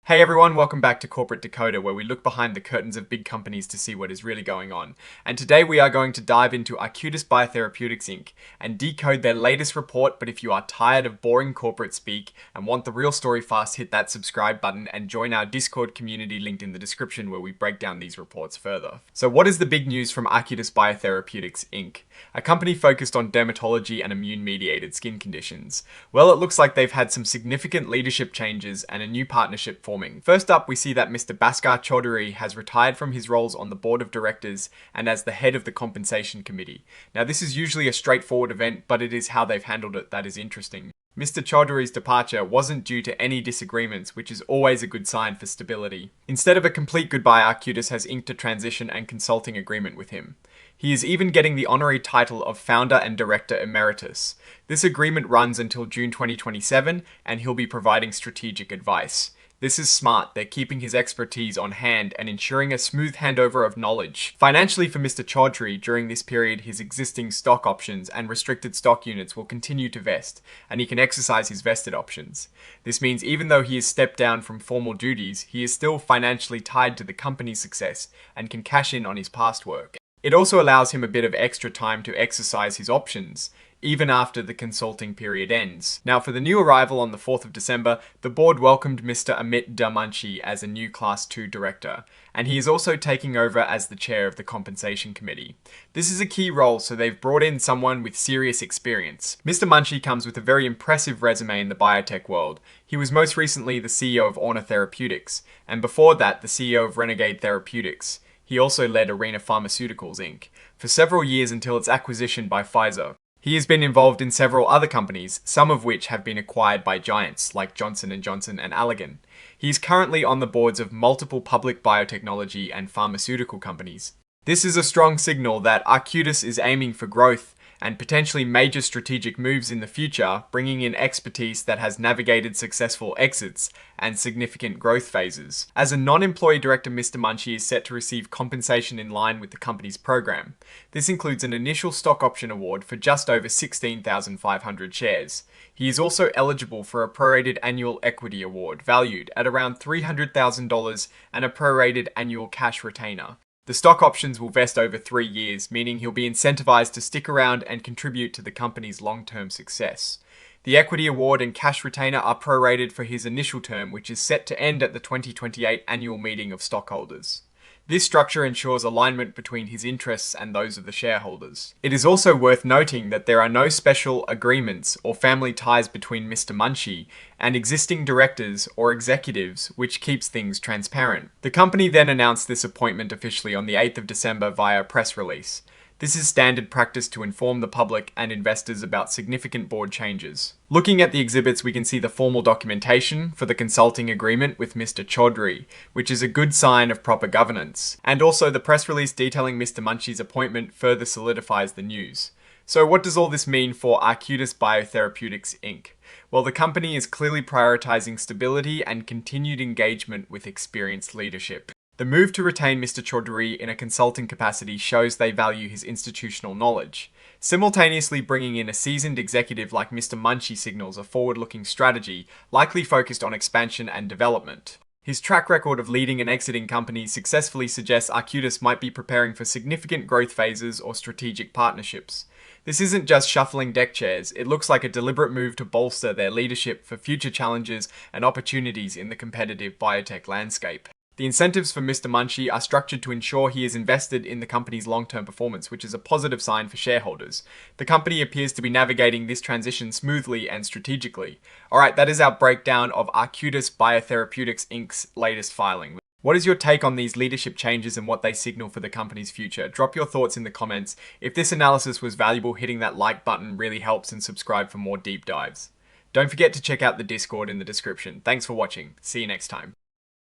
Hey everyone, welcome back to Corporate Decoder, where we look behind the curtains of big companies to see what is really going on. And today we are going to dive into Arcutis Biotherapeutics Inc. and decode their latest report. But if you are tired of boring corporate speak and want the real story fast, hit that subscribe button and join our Discord community linked in the description where we break down these reports further. So what is the big news from Arcutis Biotherapeutics Inc., a company focused on dermatology and immune-mediated skin conditions? Well, it looks like they've had some significant leadership changes and a new partnership forming. First up, we see that Mr. Bhaskar Chaudhary has retired from his roles on the board of directors and as the head of the compensation committee. Now, this is usually a straightforward event, but it is how they've handled it that is interesting. Mr. Chaudhary's departure wasn't due to any disagreements, which is always a good sign for stability. Instead of a complete goodbye, Arcutis has inked a transition and consulting agreement with him. He is even getting the honorary title of Founder and Director Emeritus. This agreement runs until June 2027, and he'll be providing strategic advice. This is smart. They're keeping his expertise on hand and ensuring a smooth handover of knowledge. Financially for Mr. Chaudhary, during this period, his existing stock options and restricted stock units will continue to vest, and he can exercise his vested options. This means even though he has stepped down from formal duties, he is still financially tied to the company's success and can cash in on his past work. It also allows him a bit of extra time to exercise his options, even after the consulting period ends. Now, for the new arrival on the 4th of December, the board welcomed Mr. Amit Damanchi as a new Class 2 director, and he is also taking over as the chair of the compensation committee. This is a key role, so they've brought in someone with serious experience. Mr. Munchi comes with a very impressive resume in the biotech world. He was most recently the CEO of Orna Therapeutics, and before that, the CEO of Renegade Therapeutics. He also led Arena Pharmaceuticals Inc. for several years until its acquisition by Pfizer. He has been involved in several other companies, some of which have been acquired by giants like Johnson & Johnson and Allergan. He is currently on the boards of multiple public biotechnology and pharmaceutical companies. This is a strong signal that Arcutis is aiming for growth and potentially major strategic moves in the future, bringing in expertise that has navigated successful exits and significant growth phases. As a non-employee director, Mr. Munchi is set to receive compensation in line with the company's program. This includes an initial stock option award for just over 16,500 shares. He is also eligible for a prorated annual equity award valued at around $300,000 and a prorated annual cash retainer. The stock options will vest over 3 years, meaning he'll be incentivized to stick around and contribute to the company's long-term success. The equity award and cash retainer are prorated for his initial term, which is set to end at the 2028 annual meeting of stockholders. This structure ensures alignment between his interests and those of the shareholders. It is also worth noting that there are no special agreements or family ties between Mr. Munchi and existing directors or executives, which keeps things transparent. The company then announced this appointment officially on the 8th of December via a press release. This is standard practice to inform the public and investors about significant board changes. Looking at the exhibits, we can see the formal documentation for the consulting agreement with Mr. Chaudhary, which is a good sign of proper governance. And also the press release detailing Mr. Munchi's appointment further solidifies the news. So what does all this mean for Arcutis Biotherapeutics Inc.? Well, the company is clearly prioritizing stability and continued engagement with experienced leadership. The move to retain Mr. Chaudhary in a consulting capacity shows they value his institutional knowledge. Simultaneously bringing in a seasoned executive like Mr. Munchi signals a forward-looking strategy, likely focused on expansion and development. His track record of leading and exiting companies successfully suggests Arcutis might be preparing for significant growth phases or strategic partnerships. This isn't just shuffling deck chairs, it looks like a deliberate move to bolster their leadership for future challenges and opportunities in the competitive biotech landscape. The incentives for Mr. Munchi are structured to ensure he is invested in the company's long-term performance, which is a positive sign for shareholders. The company appears to be navigating this transition smoothly and strategically. Alright, that is our breakdown of Arcutis Biotherapeutics Inc.'s latest filing. What is your take on these leadership changes and what they signal for the company's future? Drop your thoughts in the comments. If this analysis was valuable, hitting that like button really helps, and subscribe for more deep dives. Don't forget to check out the Discord in the description. Thanks for watching. See you next time.